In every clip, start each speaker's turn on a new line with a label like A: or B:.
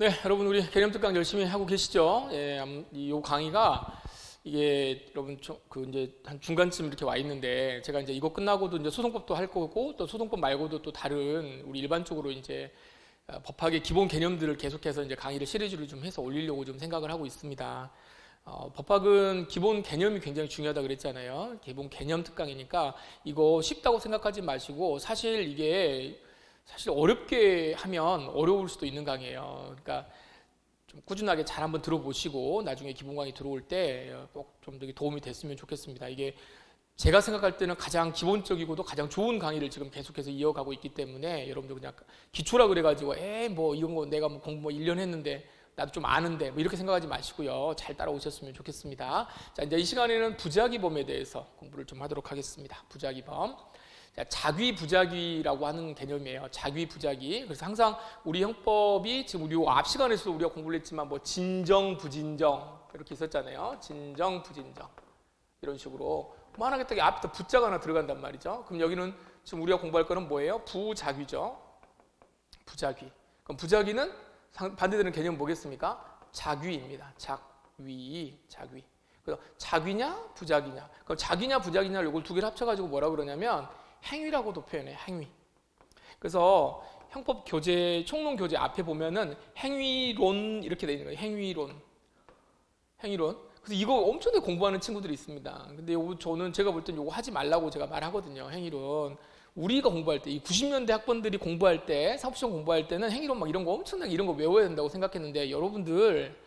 A: 네, 여러분 우리 개념 특강 열심히 하고 계시죠? 예, 이 강의가 이게 여러분 이제 한 중간쯤 이렇게 와 있는데 제가 이제 이거 끝나고도 이제 소송법도 할 거고 또 소송법 말고도 또 다른 우리 일반적으로 이제 법학의 기본 개념들을 계속해서 이제 강의를 시리즈로 좀 해서 올리려고 좀 생각을 하고 있습니다. 법학은 기본 개념이 굉장히 중요하다 그랬잖아요. 기본 개념 특강이니까 이거 쉽다고 생각하지 마시고 사실 이게 어렵게 하면 어려울 수도 있는 강의예요. 그러니까 좀 꾸준하게 잘 한번 들어보시고 나중에 기본 강의 들어올 때 꼭 좀 되게 도움이 됐으면 좋겠습니다. 이게 제가 생각할 때는 가장 기본적이고도 가장 좋은 강의를 지금 계속해서 이어가고 있기 때문에 여러분들 그냥 기초라 그래가지고 뭐 이런 거 내가 뭐 공부 1년 했는데 나도 좀 아는데 뭐 이렇게 생각하지 마시고요. 잘 따라오셨으면 좋겠습니다. 자, 이제 이 시간에는 부작위범에 대해서 공부를 좀 하도록 하겠습니다. 부작위범. 자, 자귀부작위라고 하는 개념이에요. 자귀부작위. 그래서 항상 우리 형법이 지금 우리 앞 시간에서도 우리가 공부를 했지만 뭐 진정, 부진정 이렇게 있었잖아요. 진정, 부진정 이런 식으로 뭐 하나 했더니 앞에 부자가 하나 들어간단 말이죠. 그럼 여기는 지금 우리가 공부할 거는 뭐예요? 부작위죠. 부작위. 그럼 부작위는 반대되는 개념은 뭐겠습니까? 작위입니다. 작위. 그래서 작위냐 부작위냐. 그럼 작위냐 부작위냐 이걸 두 개를 합쳐가지고 뭐라 그러냐면 행위라고도 표현해요. 행위. 그래서 형법 교재, 총론 교재 앞에 보면은 행위론 이렇게 되어 있는 거예요. 행위론. 그래서 이거 엄청나게 공부하는 친구들이 있습니다. 근데 저는 제가 볼 땐 이거 하지 말라고 제가 말하거든요. 행위론. 우리가 공부할 때, 이 90년대 학번들이 공부할 때, 사법시험 공부할 때는 행위론 막 이런 거 엄청나게 이런 거 외워야 된다고 생각했는데 여러분들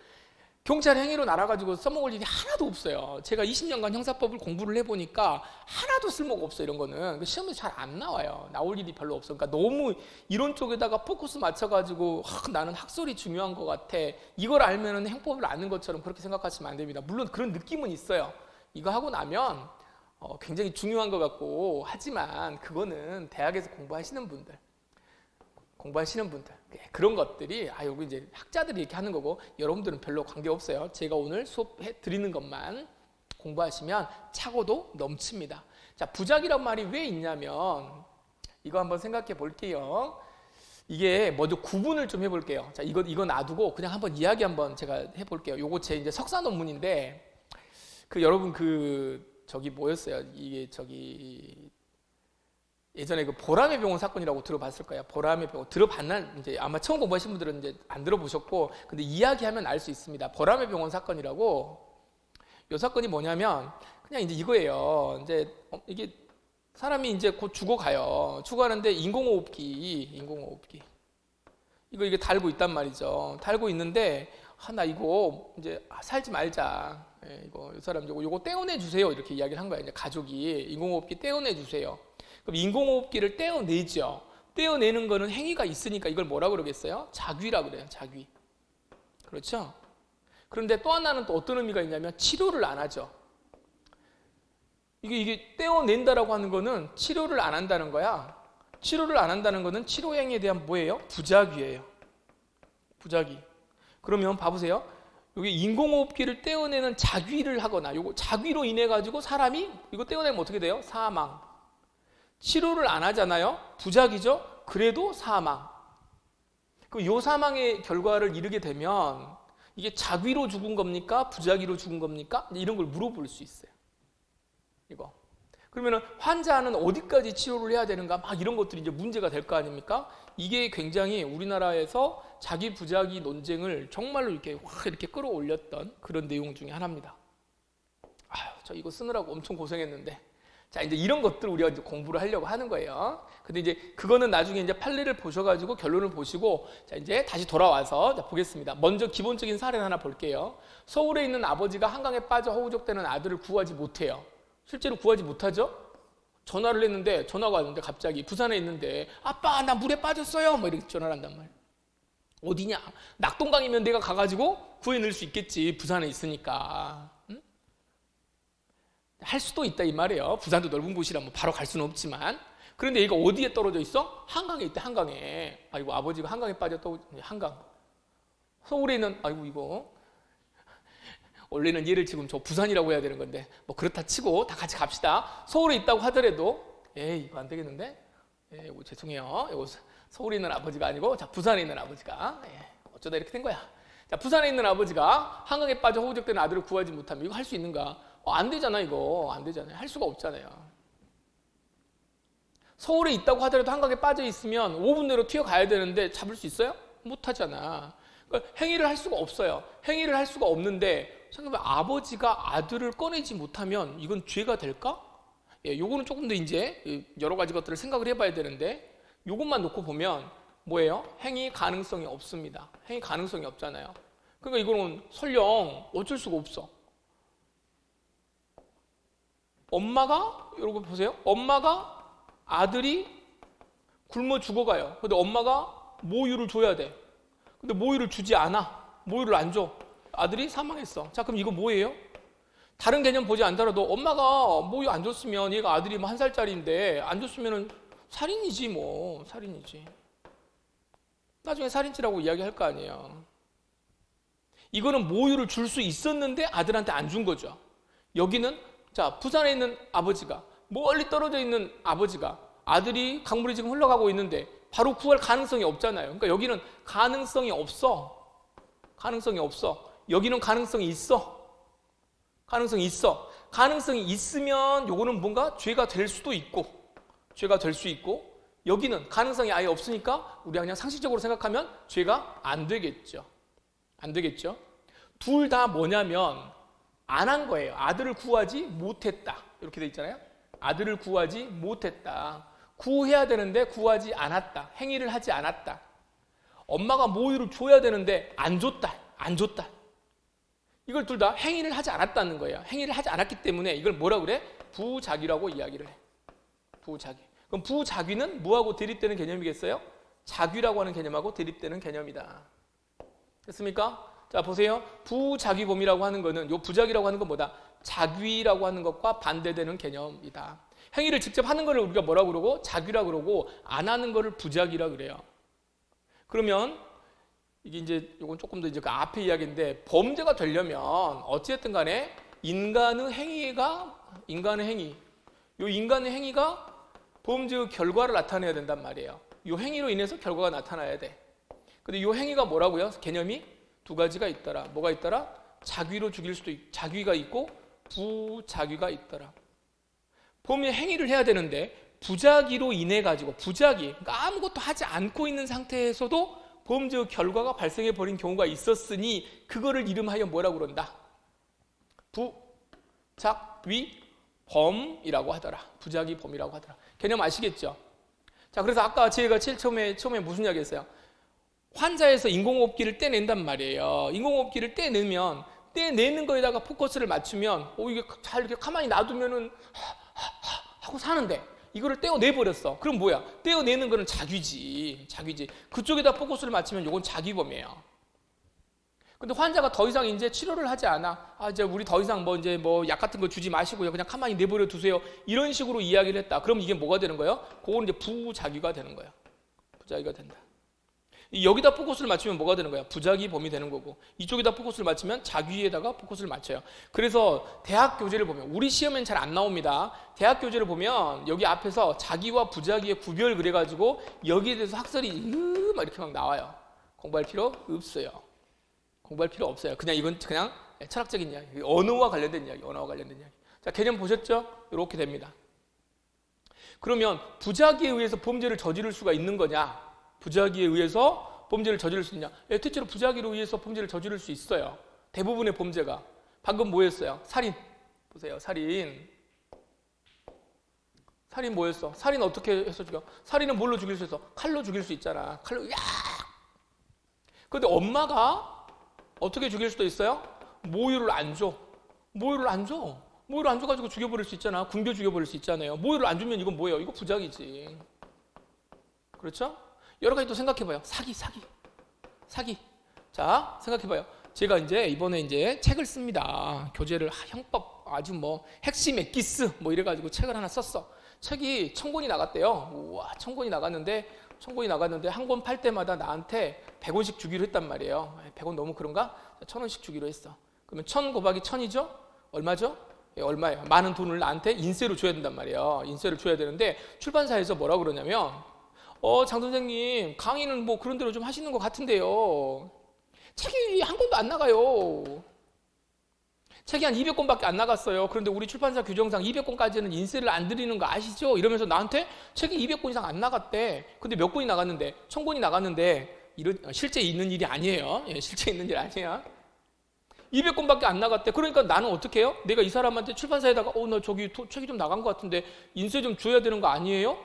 A: 경찰 행위론 알아가지고 써먹을 일이 하나도 없어요. 제가 20년간 형사법을 공부를 해보니까 하나도 쓸모가 없어요. 이런 거는 시험에서 잘 안 나와요. 나올 일이 별로 없어. 그러니까 너무 이런 쪽에다가 포커스 맞춰가지고 나는 학설이 중요한 것 같아. 이걸 알면은 형법을 아는 것처럼 그렇게 생각하시면 안 됩니다. 물론 그런 느낌은 있어요. 이거 하고 나면 굉장히 중요한 것 같고 하지만 그거는 대학에서 공부하시는 분들 그런 것들이 여기 이제 학자들이 이렇게 하는 거고 여러분들은 별로 관계 없어요. 제가 오늘 수업해 드리는 것만 공부하시면 차고도 넘칩니다. 자, 부작이란 말이 왜 있냐면 이거 한번 생각해 볼게요. 이게 먼저 구분을 좀 해볼게요. 자, 이거 놔두고 그냥 한번 이야기 한번 제가 해볼게요. 요거 제 이제 석사 논문인데 여러분 저기 뭐였어요? 이게 저기 예전에 보람의 병원 사건이라고 들어봤을 거예요. 보람의 병원 들어봤나? 이제 아마 처음 공부하신 분들은 이제 안 들어보셨고, 근데 이야기하면 알 수 있습니다. 보람의 병원 사건이라고. 이 사건이 뭐냐면 그냥 이제 이거예요. 이제 이게 사람이 이제 곧 죽어가요. 죽어가는데 인공호흡기 이게 달고 있단 말이죠. 달고 있는데 나 이거 이제 살지 말자. 이거 이 사람 이거 떼어내 주세요. 이렇게 이야기를 한 거예요. 이제 가족이 인공호흡기 떼어내 주세요. 그럼 인공호흡기를 떼어내죠. 떼어내는 거는 행위가 있으니까 이걸 뭐라 그러겠어요? 작위라 그래요. 작위. 그렇죠? 그런데 또 하나는 또 어떤 의미가 있냐면 치료를 안 하죠. 이게 떼어낸다라고 하는 거는 치료를 안 한다는 거야. 치료를 안 한다는 거는 치료 행위에 대한 뭐예요? 부작위예요. 부작위. 그러면 봐보세요. 여기 인공호흡기를 떼어내는 작위를 하거나 요거 작위로 인해 가지고 사람이 이거 떼어내면 어떻게 돼요? 사망. 치료를 안 하잖아요. 부작위죠. 그래도 사망. 그럼 요 사망의 결과를 이르게 되면 이게 작위로 죽은 겁니까? 부작위로 죽은 겁니까? 이런 걸 물어볼 수 있어요. 이거. 그러면은 환자는 어디까지 치료를 해야 되는가? 막 이런 것들이 이제 문제가 될 거 아닙니까? 이게 굉장히 우리나라에서 자기 부작위 논쟁을 정말로 이렇게 확 이렇게 끌어올렸던 그런 내용 중에 하나입니다. 저 이거 쓰느라고 엄청 고생했는데. 자, 이제 이런 것들 우리가 이제 공부를 하려고 하는 거예요. 근데 이제 그거는 나중에 이제 판례를 보셔가지고 결론을 보시고, 자, 이제 다시 돌아와서 보겠습니다. 먼저 기본적인 사례를 하나 볼게요. 서울에 있는 아버지가 한강에 빠져 허우적대는 아들을 구하지 못해요. 실제로 구하지 못하죠? 전화를 했는데, 전화가 왔는데 갑자기 부산에 있는데, 아빠, 나 물에 빠졌어요. 뭐 이렇게 전화를 한단 말이에요. 어디냐? 낙동강이면 내가 가가지고 구해낼 수 있겠지. 부산에 있으니까. 할 수도 있다 이 말이에요. 부산도 넓은 곳이라 뭐 바로 갈 수는 없지만. 그런데 얘가 어디에 떨어져 있어? 한강에 있대. 한강에. 아이고 아버지가 한강에 빠졌다고. 한강. 서울에 있는 이거 원래는 얘를 지금 저 부산이라고 해야 되는 건데 뭐 그렇다 치고 다 같이 갑시다. 서울에 있다고 하더라도 이거 안 되겠는데? 이거 죄송해요. 이거 서울에 있는 아버지가 아니고 자 부산에 있는 아버지가 어쩌다 이렇게 된 거야. 자, 부산에 있는 아버지가 한강에 빠져 호우적대는 아들을 구하지 못하면 이거 할 수 있는가? 안 되잖아. 이거 안 되잖아요. 할 수가 없잖아요. 서울에 있다고 하더라도 한강에 빠져 있으면 5분 내로 튀어가야 되는데 잡을 수 있어요? 못 하잖아. 그러니까 행위를 할 수가 없어요. 행위를 할 수가 없는데 생각해보면 아버지가 아들을 꺼내지 못하면 이건 죄가 될까? 예, 요거는 조금 더 이제 여러 가지 것들을 생각을 해봐야 되는데 요것만 놓고 보면 뭐예요? 행위 가능성이 없습니다. 행위 가능성이 없잖아요. 그러니까 이거는 설령 어쩔 수가 없어. 엄마가 여러분 보세요. 엄마가 아들이 굶어 죽어가요. 근데 엄마가 모유를 줘야 돼. 근데 모유를 주지 않아. 모유를 안 줘. 아들이 사망했어. 자, 그럼 이거 뭐예요? 다른 개념 보지 않더라도 엄마가 모유 안 줬으면 얘가 아들이 뭐 1살짜리인데 안 줬으면은 살인이지 뭐. 살인이지. 나중에 살인죄라고 이야기할 거 아니에요. 이거는 모유를 줄 수 있었는데 아들한테 안 준 거죠. 여기는 자, 부산에 있는 아버지가 멀리 떨어져 있는 아버지가 아들이 강물이 지금 흘러가고 있는데 바로 구할 가능성이 없잖아요. 그러니까 여기는 가능성이 없어. 가능성이 없어. 여기는 가능성이 있어. 가능성이 있어. 가능성이 있으면 요거는 뭔가 죄가 될 수도 있고 죄가 될 수 있고 여기는 가능성이 아예 없으니까 우리가 그냥 상식적으로 생각하면 죄가 안 되겠죠. 안 되겠죠. 둘 다 뭐냐면 안 한 거예요. 아들을 구하지 못했다. 이렇게 돼 있잖아요. 아들을 구하지 못했다. 구해야 되는데 구하지 않았다. 행위를 하지 않았다. 엄마가 모유를 줘야 되는데 안 줬다. 안 줬다. 이걸 둘 다 행위를 하지 않았다는 거예요. 행위를 하지 않았기 때문에 이걸 뭐라 그래? 부자귀라고 이야기를 해. 부자귀. 그럼 부자귀는 뭐하고 대립되는 개념이겠어요? 자귀라고 하는 개념하고 대립되는 개념이다. 됐습니까? 자, 보세요. 부자귀범이라고 하는 거는 요 부자귀라고 하는 건 뭐다? 자귀라고 하는 것과 반대되는 개념이다. 행위를 직접 하는 거를 우리가 뭐라고 그러고 자귀라고 그러고 안 하는 거를 부자귀라고 그래요. 그러면 이게 이제 요건 조금 더 이제 그 앞에 이야기인데 범죄가 되려면 어찌됐든 간에 인간의 행위가 요 인간의 행위가 범죄의 결과를 나타내야 된단 말이에요. 요 행위로 인해서 결과가 나타나야 돼. 근데 요 행위가 뭐라고요? 개념이 두 가지가 있더라. 뭐가 있더라? 자귀로 죽일 수도 자귀가 있고 부자귀가 있더라. 범죄 행위를 해야 되는데 부자귀로 인해 가지고 부자귀, 그러니까 아무것도 하지 않고 있는 상태에서도 범죄의 결과가 발생해 버린 경우가 있었으니 그거를 이름하여 뭐라고 그런다? 부자귀범이라고 하더라. 부자귀범이라고 하더라. 개념 아시겠죠? 자, 그래서 아까 제가 제일 처음에 무슨 이야기 했어요? 환자에서 인공호흡기를 떼낸단 말이에요. 인공호흡기를 떼내는 거에다가 포커스를 맞추면 이게 잘 이렇게 가만히 놔두면은 하고 사는데 이거를 떼어내버렸어. 그럼 뭐야? 떼어내는 거는 자귀지. 그쪽에다 포커스를 맞추면 이건 자귀범이에요. 근데 환자가 더 이상 이제 치료를 하지 않아. 이제 우리 더 이상 뭐 약 같은 거 주지 마시고요. 그냥 가만히 내버려 두세요. 이런 식으로 이야기를 했다. 그럼 이게 뭐가 되는 거예요? 그건 이제 부자귀가 되는 거예요. 부자귀가 된다. 여기다 포커스를 맞추면 뭐가 되는 거야? 부자귀범이 되는 거고 이쪽에다 포커스를 맞추면 자귀에다가 포커스를 맞춰요. 그래서 대학 교재를 보면 우리 시험엔 잘 안 나옵니다. 대학 교재를 보면 여기 앞에서 자귀와 부자귀의 구별 그래가지고 여기에 대해서 학설이 막 이렇게 막 나와요. 공부할 필요 없어요. 공부할 필요 없어요. 그냥 이건 그냥 철학적인 이야기, 언어와 관련된 이야기. 자, 개념 보셨죠? 이렇게 됩니다. 그러면 부자귀에 의해서 범죄를 저지를 수가 있는 거냐? 부자귀에 의해서 범죄를 저지를 수 있냐? 대체로 부자귀로 의해서 범죄를 저지를 수 있어요. 대부분의 범죄가. 방금 뭐였어요? 살인. 보세요. 살인 뭐였어? 살인 어떻게 해서 죽여? 살인은 뭘로 죽일 수 있어? 칼로 죽일 수 있잖아. 칼로 야! 근데 엄마가 어떻게 죽일 수도 있어요? 모유를 안 줘. 모유를 안 줘가지고 죽여버릴 수 있잖아. 굶겨 죽여버릴 수 있잖아요. 모유를 안 주면 이건 뭐예요? 이거 부자귀지. 그렇죠? 여러 가지 또 생각해봐요. 사기. 자, 생각해봐요. 제가 이번에 책을 씁니다. 교재를, 형법, 아주 핵심 엑기스, 이래가지고 책을 하나 썼어. 책이 1000권이 나갔대요. 우와, 1000권이 나갔는데 한 권 팔 때마다 나한테 100원씩 주기로 했단 말이에요. 100원 너무 그런가? 1000원씩 주기로 했어. 그러면 1000 곱하기 1000이죠? 얼마죠? 얼마예요? 많은 돈을 나한테 인세로 줘야 된단 말이에요. 인세를 줘야 되는데 출판사에서 뭐라고 그러냐면 장 선생님 강의는 그런 대로 좀 하시는 것 같은데요. 책이 한 권도 안 나가요. 책이 한 200권밖에 안 나갔어요. 그런데 우리 출판사 규정상 200권까지는 인쇄를 안 드리는 거 아시죠? 이러면서 나한테 책이 200권 이상 안 나갔대. 근데 몇 권이 나갔는데? 1000권이 나갔는데 실제 있는 일이 아니에요. 예, 실제 있는 일 아니야. 200권밖에 안 나갔대. 그러니까 나는 어떻게 해요? 내가 이 사람한테 출판사에다가 나 저기 책이 좀 나간 것 같은데 인쇄 좀 줘야 되는 거 아니에요?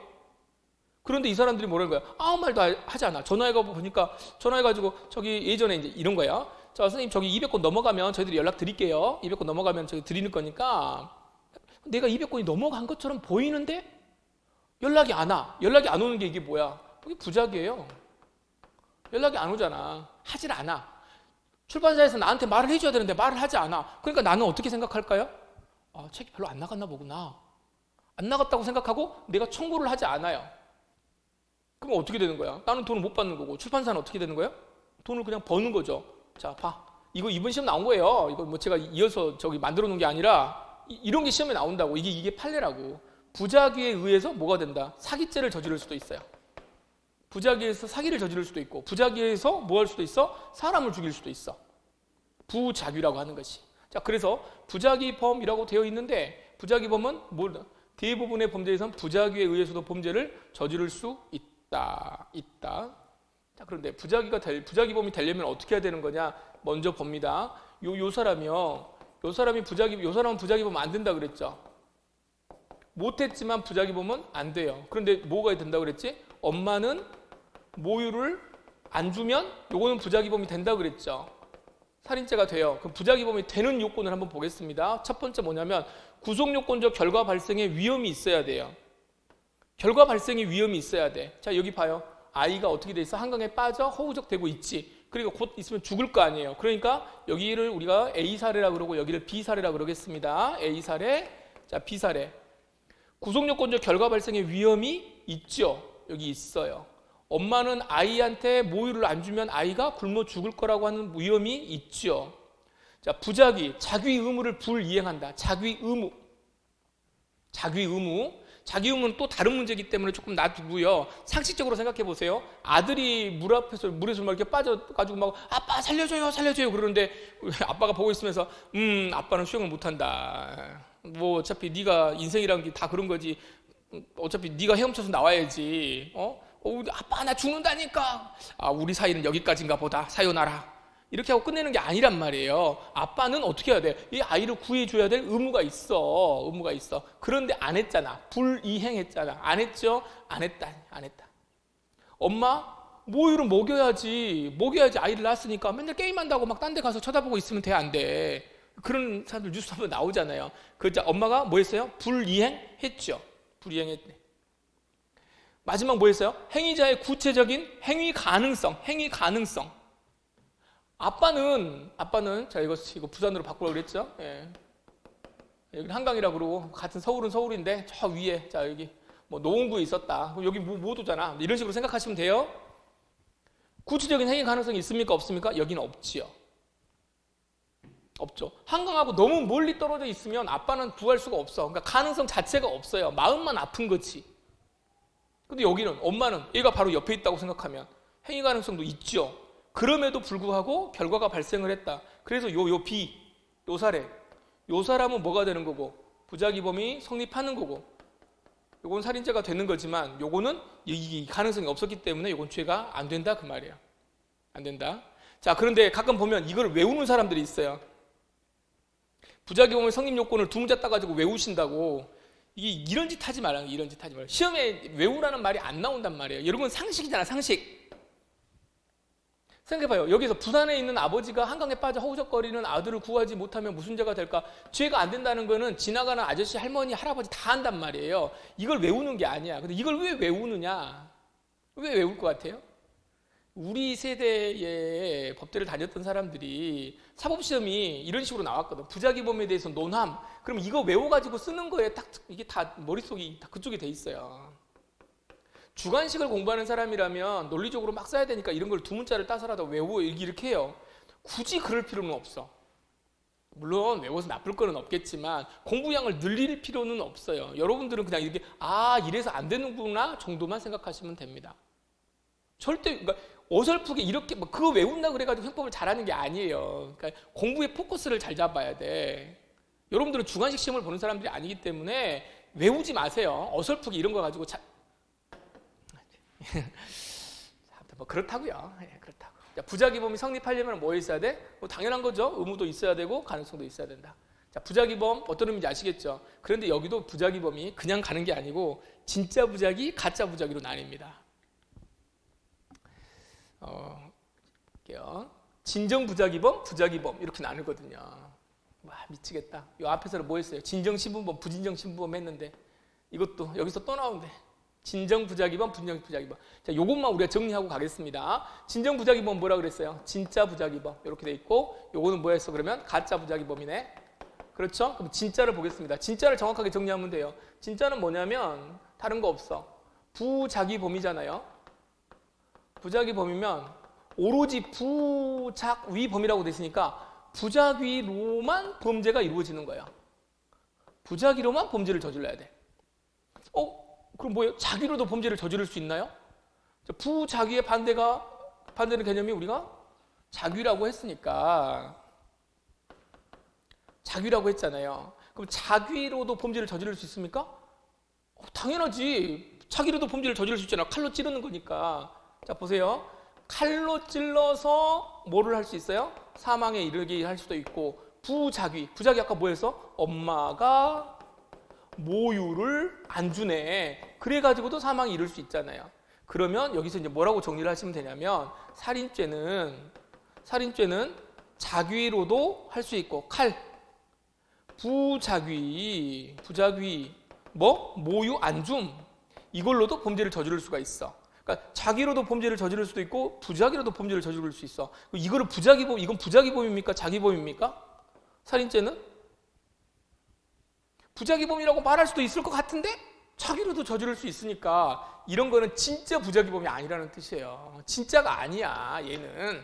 A: 그런데 이 사람들이 뭐라는 거야? 아무 말도 하지 않아. 전화해가지고 저기 예전에 이제 이런 거야. 자, 선생님 저기 200권 넘어가면 저희들이 연락 드릴게요. 200권 넘어가면 저희 드리는 거니까 내가 200권이 넘어간 것처럼 보이는데 연락이 안 와. 연락이 안 오는 게 이게 뭐야? 그게 부작이에요. 연락이 안 오잖아. 하질 않아. 출판사에서 나한테 말을 해줘야 되는데 말을 하지 않아. 그러니까 나는 어떻게 생각할까요? 아, 책이 별로 안 나갔나 보구나. 안 나갔다고 생각하고 내가 청구를 하지 않아요. 그럼 어떻게 되는 거야? 나는 돈을 못 받는 거고 출판사는 어떻게 되는 거야? 돈을 그냥 버는 거죠. 자, 봐. 이거 이번 시험 나온 거예요. 이거 뭐 제가 이어서 저기 만들어 놓은 게 아니라 이런 게 시험에 나온다고. 이게 판례라고. 부작위에 의해서 뭐가 된다? 사기죄를 저지를 수도 있어요. 부작위에서 사기를 저지를 수도 있고 부작위에서 뭐 할 수도 있어? 사람을 죽일 수도 있어. 부작위라고 하는 것이. 자, 그래서 부작위범이라고 되어 있는데 부작위범은 대부분의 범죄에서는 부작위에 의해서도 범죄를 저지를 수 있다. 자, 그런데 부작위범이 되려면 어떻게 해야 되는 거냐? 먼저 봅니다. 요 사람은 부작위범 안 된다 그랬죠. 못했지만 부작위범은 안 돼요. 그런데 뭐가 된다 그랬지? 엄마는 모유를 안 주면 요거는 부작위범이 된다 그랬죠. 살인죄가 돼요. 그럼 부작위범이 되는 요건을 한번 보겠습니다. 첫 번째 뭐냐면 구속요건적 결과 발생의 위험이 있어야 돼요. 결과 발생의 위험이 있어야 돼. 자, 여기 봐요. 아이가 어떻게 돼 있어? 한강에 빠져 허우적대고 있지. 그리고 곧 있으면 죽을 거 아니에요. 그러니까 여기를 우리가 A 사례라 그러고 여기를 B 사례라 그러겠습니다. A 사례, 자, B 사례. 구속요건적 결과 발생의 위험이 있죠. 여기 있어요. 엄마는 아이한테 모유를 안 주면 아이가 굶어 죽을 거라고 하는 위험이 있죠. 자, 부작위, 자기 의무를 불이행한다. 자기 의무는 또 다른 문제이기 때문에 조금 놔두고요. 상식적으로 생각해 보세요. 아들이 물에서 막 이렇게 빠져가지고 막 아빠 살려줘요 그러는데 아빠가 보고 있으면서 아빠는 수영을 못한다. 뭐 어차피 네가 인생이란 게 다 그런 거지. 어차피 네가 헤엄쳐서 나와야지. 아빠 나 죽는다니까. 아, 우리 사이는 여기까지인가 보다. 사요나라. 이렇게 하고 끝내는 게 아니란 말이에요. 아빠는 어떻게 해야 돼? 이 아이를 구해줘야 될 의무가 있어. 그런데 안 했잖아. 불이행했잖아. 안 했죠? 안 했다. 엄마 모유를 먹여야지 아이를 낳았으니까 맨날 게임한다고 막 딴 데 가서 쳐다보고 있으면 돼, 안 돼? 그런 사람들 뉴스 한번 나오잖아요. 엄마가 뭐 했어요? 불이행했죠. 불이행했네. 마지막 뭐 했어요? 행위자의 구체적인 행위 가능성. 아빠는 자 이거 부산으로 바꾸라고 그랬죠? 예. 여기 한강이라고 그러고 같은 서울은 서울인데 저 위에 자 여기 뭐 노원구에 있었다. 그럼 여기 못 오잖아. 이런 식으로 생각하시면 돼요. 구체적인 행위 가능성이 있습니까? 없습니까? 여기는 없지요. 없죠. 한강하고 너무 멀리 떨어져 있으면 아빠는 구할 수가 없어. 그러니까 가능성 자체가 없어요. 마음만 아픈 거지. 근데 여기는 엄마는 얘가 바로 옆에 있다고 생각하면 행위 가능성도 있죠. 그럼에도 불구하고 결과가 발생을 했다. 그래서 요 B, 요 사례, 요 사람은 뭐가 되는 거고 부작위범이 성립하는 거고 요건 살인죄가 되는 거지만 요거는 이 가능성이 없었기 때문에 요건 죄가 안 된다 그 말이에요. 안 된다. 자, 그런데 가끔 보면 이걸 외우는 사람들이 있어요. 부작위범의 성립 요건을 두 문자 따가지고 외우신다고 이런 짓 하지 말아요. 시험에 외우라는 말이 안 나온단 말이에요. 여러분 상식이잖아, 상식. 생각해봐요. 여기서 부산에 있는 아버지가 한강에 빠져 허우적거리는 아들을 구하지 못하면 무슨 죄가 될까? 죄가 안 된다는 거는 지나가는 아저씨, 할머니, 할아버지 다 한단 말이에요. 이걸 외우는 게 아니야. 근데 이걸 왜 외우느냐? 왜 외울 것 같아요? 우리 세대의 법대를 다녔던 사람들이 사법시험이 이런 식으로 나왔거든. 부작위범에 대해서 논함. 그럼 이거 외워가지고 쓰는 거에 딱 이게 다 머릿속이 다 그쪽에 돼 있어요. 주관식을 공부하는 사람이라면 논리적으로 막 써야 되니까 이런 걸 두 문자를 따서라도 외우고 이렇게 해요. 굳이 그럴 필요는 없어. 물론 외워서 나쁠 거는 없겠지만 공부량을 늘릴 필요는 없어요. 여러분들은 그냥 이렇게 이래서 안 되는구나 정도만 생각하시면 됩니다. 절대 그러니까 어설프게 이렇게 뭐 그거 외운다 그래가지고 형법을 잘하는 게 아니에요. 그러니까 공부의 포커스를 잘 잡아야 돼. 여러분들은 중간식 시험을 보는 사람들이 아니기 때문에 외우지 마세요. 어설프게 이런 거 가지고 뭐 그렇다고요. 네, 그렇다고. 자, 부작위범이 성립하려면 뭐 있어야 돼? 뭐 당연한 거죠. 의무도 있어야 되고 가능성도 있어야 된다. 자, 부작위범 어떤 의미인지 아시겠죠? 그런데 여기도 부작위범이 그냥 가는 게 아니고 진짜 부작위, 가짜 부작위로 나뉩니다. 볼게요. 진정 부작위범, 부작위범 이렇게 나누거든요. 와, 미치겠다. 이 앞에서는 뭐 했어요? 진정 신분범, 부진정 신분범 했는데 이것도 여기서 또 나오는데 진정 부작위범, 부진정 부작위범. 자, 요것만 우리가 정리하고 가겠습니다. 진정 부작위범 뭐라 그랬어요? 진짜 부작위범 이렇게 돼 있고, 요거는 뭐였어? 그러면 가짜 부작위범이네. 그렇죠? 그럼 진짜를 보겠습니다. 진짜를 정확하게 정리하면 돼요. 진짜는 뭐냐면 다른 거 없어. 부작위범이잖아요. 부작위범이면 오로지 부작위범이라고 돼 있으니까 부작위로만 범죄가 이루어지는 거예요. 부작위로만 범죄를 저질러야 돼. 그럼 뭐예요? 자기로도 범죄를 저지를 수 있나요? 부자기의 반대는 개념이 우리가 자귀라고 했으니까 자귀라고 했잖아요. 그럼 자귀로도 범죄를 저지를 수 있습니까? 당연하지. 자기로도 범죄를 저지를 수 있잖아. 칼로 찌르는 거니까. 자, 보세요. 칼로 찔러서 뭐를 할 수 있어요? 사망에 이르게 할 수도 있고, 부자귀 아까 뭐였어? 엄마가 모유를 안 주네. 그래가지고도 사망에 이를 수 있잖아요. 그러면 여기서 이제 뭐라고 정리를 하시면 되냐면, 살인죄는 자귀로도 할 수 있고, 부자귀 모유 안 줌, 이걸로도 범죄를 저지를 수가 있어. 그러니까 자기로도 범죄를 저지를 수도 있고 부자기로도 범죄를 저지를 수 있어. 이거를 이건 부자기범입니까? 자기범입니까? 살인죄는 부자기범이라고 말할 수도 있을 것 같은데 자기로도 저지를 수 있으니까 이런 거는 진짜 부자기범이 아니라는 뜻이에요. 진짜가 아니야. 얘는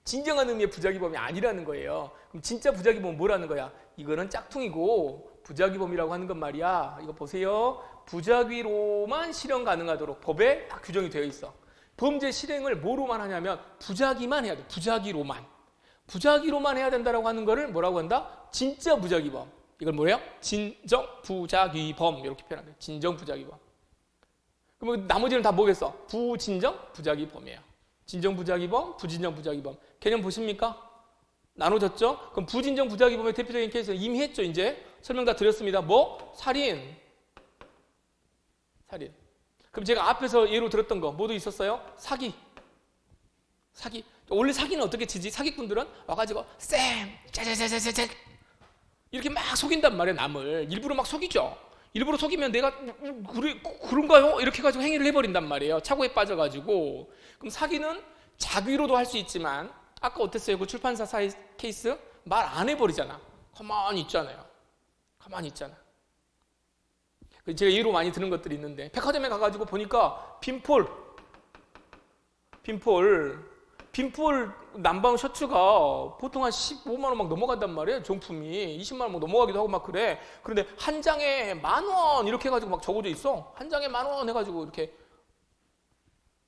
A: 진정한 의미의 부자기범이 아니라는 거예요. 그럼 진짜 부자기범은 뭐라는 거야? 이거는 짝퉁이고 부자기범이라고 하는 건 말이야. 이거 보세요. 부자기로만 실현 가능하도록 법에 딱 규정이 되어 있어. 범죄 실행을 뭐로만 하냐면 부자기만 해야 돼. 부자기로만 해야 된다라고 하는 거를 뭐라고 한다? 진짜 부자기범. 이걸 뭐예요? 진정 부자기범 이렇게 표현한다. 진정 부자기범. 그러면 나머지는 다 뭐겠어? 부진정 부자기범이에요. 진정 부자기범, 부진정 부자기범. 개념 보십니까? 나눠졌죠? 그럼 부진정 부자기범의 대표적인 케이스는 이미 했죠. 이제 설명 다 드렸습니다. 살인. 그럼 제가 앞에서 예로 들었던 거 뭐도 있었어요? 사기. 원래 사기는 어떻게 치지? 사기꾼들은 와가지고 짜자자자자 이렇게 막 속인단 말이에요. 남을 일부러 막 속이죠. 일부러 속이면 내가 그런가요? 이렇게 해가지고 행위를 해버린단 말이에요. 착오에 빠져가지고. 그럼 사기는 자기로도 할 수 있지만 아까 어땠어요? 그 출판사 사이 케이스 말 안 해버리잖아. 가만히 있잖아. 제가 예로 많이 드는 것들이 있는데 백화점에 가가지고 보니까 빈폴 남방 셔츠가 보통 한 15만 원 막 넘어간단 말이에요. 정품이 20만 원 막 넘어가기도 하고 막 그래. 그런데 한 장에 10,000원 이렇게 해가지고 막 적어져 있어. 한 장에 10,000원 해가지고 이렇게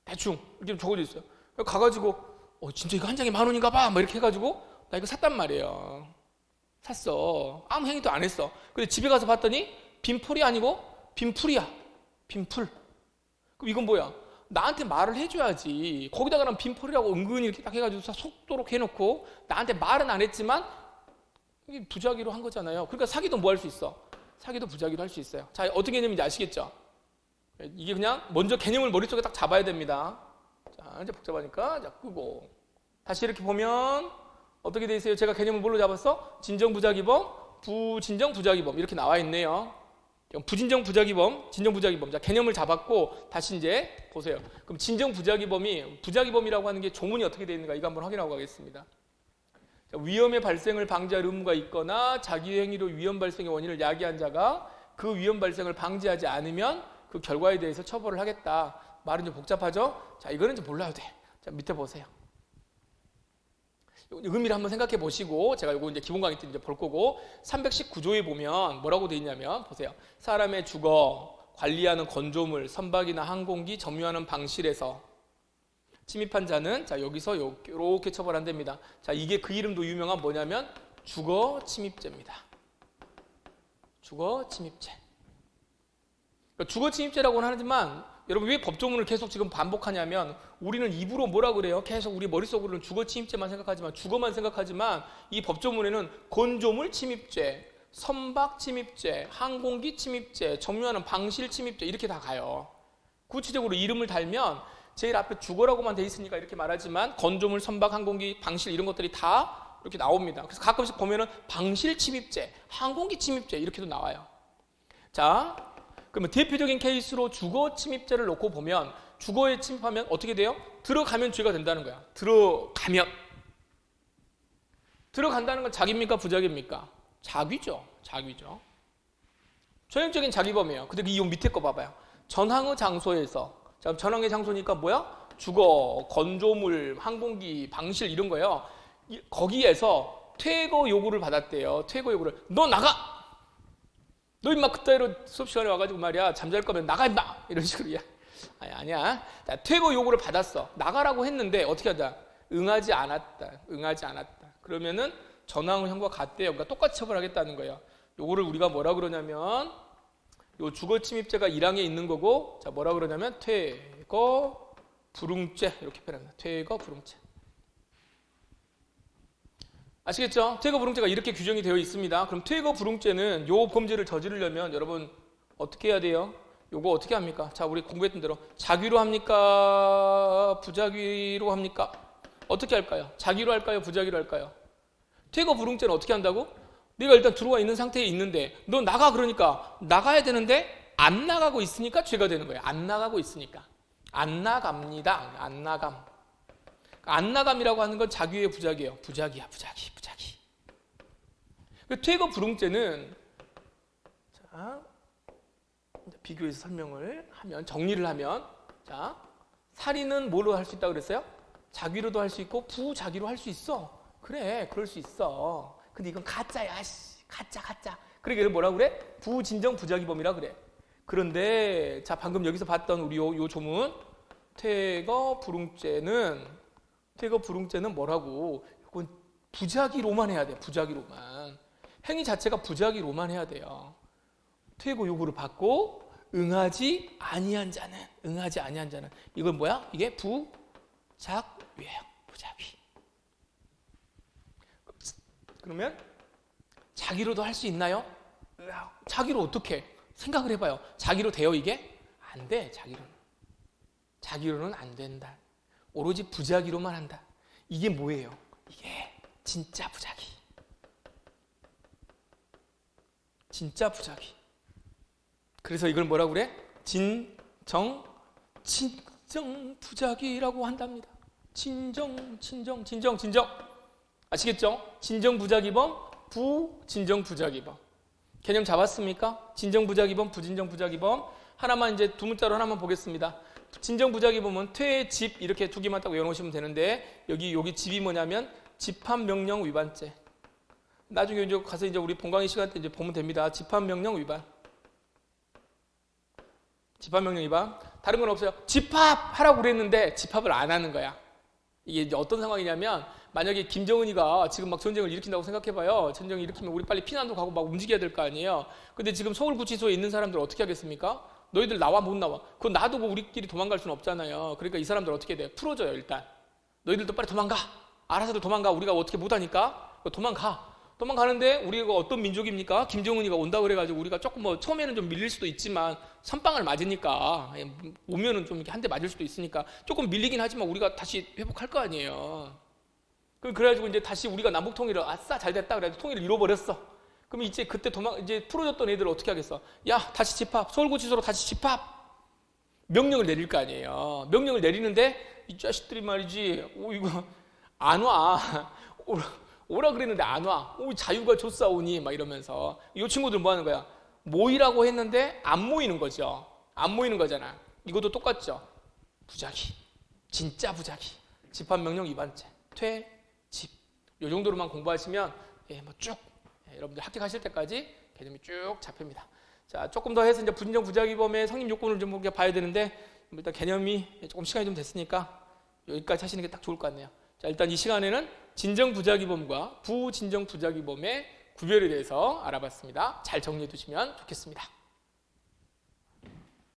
A: 대충 이렇게 적어져 있어요. 가가지고 진짜 이거 한 장에 10,000원인가 봐. 막 이렇게 해가지고 나 이거 샀단 말이에요. 샀어. 아무 행위도 안 했어. 근데 집에 가서 봤더니 빈폴이 아니고 빈풀이야. 빈풀. 그럼 이건 뭐야? 나한테 말을 해줘야지. 거기다가는 빈폴이라고 은근히 이렇게 딱 해가지고 속도록 해놓고 나한테 말은 안 했지만 이게 부자기로 한 거잖아요. 그러니까 사기도 뭐 할 수 있어? 사기도 부자기로 할 수 있어요. 자, 어떤 개념인지 아시겠죠? 이게 그냥 먼저 개념을 머릿속에 딱 잡아야 됩니다. 자, 이제 복잡하니까 자, 끄고 다시 이렇게 보면 어떻게 돼 있어요? 제가 개념을 뭘로 잡았어? 진정 부자기범, 부진정 부자기범 이렇게 나와 있네요. 부진정 부자기범, 진정 부자기범. 자, 개념을 잡았고 다시 이제 보세요. 그럼 진정 부자기범이라고 하는 게 조문이 어떻게 되어 있는가 이거 한번 확인하고 가겠습니다. 자, 위험의 발생을 방지할 의무가 있거나 자기 행위로 위험 발생의 원인을 야기한 자가 그 위험 발생을 방지하지 않으면 그 결과에 대해서 처벌을 하겠다. 말은 좀 복잡하죠? 자, 이거는 좀 몰라도 돼. 자, 밑에 보세요. 의미를 한번 생각해 보시고 제가 이거 이제 기본 강의 때 이제 볼 거고 319조에 보면 뭐라고 되어 있냐면 보세요. 사람의 주거, 관리하는 건조물, 선박이나 항공기 점유하는 방실에서 침입한 자는 자 여기서 이렇게 처벌한답니다. 자 이게 그 이름도 유명한 뭐냐면 주거 침입죄입니다. 주거 침입죄. 그러니까 주거 침입죄라고는 하지만 여러분 왜 법조문을 계속 지금 반복하냐면 우리는 입으로 뭐라 그래요? 계속 우리 머릿속으로는 주거 침입죄만 생각하지만 주거만 생각하지만 이 법조문에는 건조물 침입죄, 선박 침입죄, 항공기 침입죄, 점유하는 방실 침입죄 이렇게 다 가요. 구체적으로 이름을 달면 제일 앞에 주거라고만 돼 있으니까 이렇게 말하지만 건조물, 선박, 항공기, 방실 이런 것들이 다 이렇게 나옵니다. 그래서 가끔씩 보면은 방실 침입죄, 항공기 침입죄 이렇게도 나와요. 자, 그러면 대표적인 케이스로 주거 침입죄를 놓고 보면 주거에 침입하면 어떻게 돼요? 들어가면 죄가 된다는 거야. 들어간다는 건 자기입니까? 부자기입니까? 자귀죠. 자귀죠. 전형적인 자기범이에요. 근데 이 밑에 거 봐봐요. 전항의 장소에서 자, 전항의 장소니까 뭐야? 주거, 건조물, 항공기, 방실 이런 거예요. 거기에서 퇴거 요구를 받았대요. 퇴거 요구를. 너 나가! 너 임마 그따위로 수업 시간에 와가지고 말이야 잠잘 거면 나가 임마! 이런 식으로야. 아니야. 자, 퇴거 요구를 받았어. 나가라고 했는데 어떻게 하자? 응하지 않았다. 그러면은 전항의 형과 같대요. 그러니까 똑같이 처벌하겠다는 거예요. 요거를 우리가 뭐라 그러냐면 요 주거 침입죄가 1항에 있는 거고 자 뭐라 그러냐면 퇴거 불응죄 이렇게 표현합니다. 퇴거 불응죄. 아시겠죠? 퇴거 불응죄가 이렇게 규정이 되어 있습니다. 그럼 퇴거 불응죄는 요 범죄를 저지르려면 여러분 어떻게 해야 돼요? 요거 어떻게 합니까? 자, 우리 공부했던 대로 자귀로 합니까? 부자귀로 합니까? 어떻게 할까요? 자귀로 할까요? 부자귀로 할까요? 퇴거 불응죄는 어떻게 한다고? 내가 일단 들어와 있는 상태에 있는데 너 나가 그러니까 나가야 되는데 안 나가고 있으니까 죄가 되는 거예요. 안 나가고 있으니까. 안 나갑니다. 안 나감. 안 나감이라고 하는 건 자귀의 부자귀예요. 부자귀야, 부자귀. 퇴거 불응죄는 자, 비교해서 설명을 하면 정리를 하면 자, 살인은 뭘로 할 수 있다고 그랬어요? 자귀로도 할 수 있고 부자귀로 할 수 있어. 그래, 그럴 수 있어. 근데 이건 가짜야. 가짜. 그러니까 이걸 뭐라 그래? 부진정 부자귀범이라 그래. 그런데 자 방금 여기서 봤던 우리 요 조문 퇴거 불응죄는 뭐라고? 이건 부자귀로만 해야 돼. 부자귀로만. 행위 자체가 부자귀로만 해야 돼요. 퇴거 요구를 받고 응하지 아니한 자는 이건 뭐야? 이게 부작위예요. 부작위. 그러면 자기로도 할 수 있나요? 자기로 어떻게? 생각을 해봐요. 자기로 돼요 이게? 안 돼. 자기로는 안 된다. 오로지 부자기로만 한다. 이게 뭐예요? 이게 진짜 부자기. 진짜 부자기. 그래서 이걸 뭐라고 그래? 진정 부자기라고 한답니다. 진정. 아시겠죠? 진정 부자기범, 부진정 부자기범. 개념 잡았습니까? 진정 부자기범, 부진정 부자기범. 하나만 이제 두 문자로 하나만 보겠습니다. 진정 부자기범은 퇴, 집 이렇게 두 개만 딱 외워놓으시면 되는데 여기 집이 뭐냐면 집합명령 위반죄. 나중에 이제 가서 이제 우리 본강의 시간 때 이제 보면 됩니다. 집합명령 위반. 다른 건 없어요. 집합하라고 그랬는데 집합을 안 하는 거야. 이게 이제 어떤 상황이냐면 만약에 김정은이가 지금 막 전쟁을 일으킨다고 생각해봐요. 전쟁을 일으키면 우리 빨리 피난도 가고 막 움직여야 될 거 아니에요. 근데 지금 서울구치소에 있는 사람들 어떻게 하겠습니까? 너희들 나와 못 나와. 그거 놔두고 우리끼리 도망갈 수는 없잖아요. 그러니까 이 사람들 어떻게 돼? 풀어줘요 일단. 너희들도 빨리 도망가. 알아서들 도망가. 우리가 어떻게 못하니까 도망가는데 우리가 어떤 민족입니까? 김정은이가 온다 그래가지고 우리가 조금 뭐 처음에는 좀 밀릴 수도 있지만 선빵을 맞으니까 오면은 좀 이렇게 한 대 맞을 수도 있으니까 조금 밀리긴 하지만 우리가 다시 회복할 거 아니에요. 그래가지고 이제 다시 우리가 남북 통일을 아싸 잘 됐다 그래가지고 통일을 이뤄버렸어. 그럼 이제 그때 이제 풀어줬던 애들 어떻게 하겠어? 야 다시 집합. 서울구치소로 다시 집합. 명령을 내릴 거 아니에요. 명령을 내리는데 이 자식들이 말이지 이거 안 와. 오라 그랬는데 안 와. 자유가 좆사오니 막 이러면서 이 친구들 뭐 하는 거야? 모이라고 했는데 안 모이는 거죠. 안 모이는 거잖아. 이것도 똑같죠. 부자기. 진짜 부자기. 집합명령 위반죄. 퇴, 집. 이 정도로만 공부하시면 쭉 여러분들 합격하실 때까지 개념이 쭉 잡힙니다. 자, 조금 더 해서 이제 부진정 부자기범의 성립 요건을 좀 봐야 되는데 일단 개념이 조금 시간이 좀 됐으니까 여기까지 하시는 게 딱 좋을 것 같네요. 자, 일단 이 시간에는 진정부작위범과 부진정부작위범의 구별에 대해서 알아봤습니다. 잘 정리해 두시면 좋겠습니다.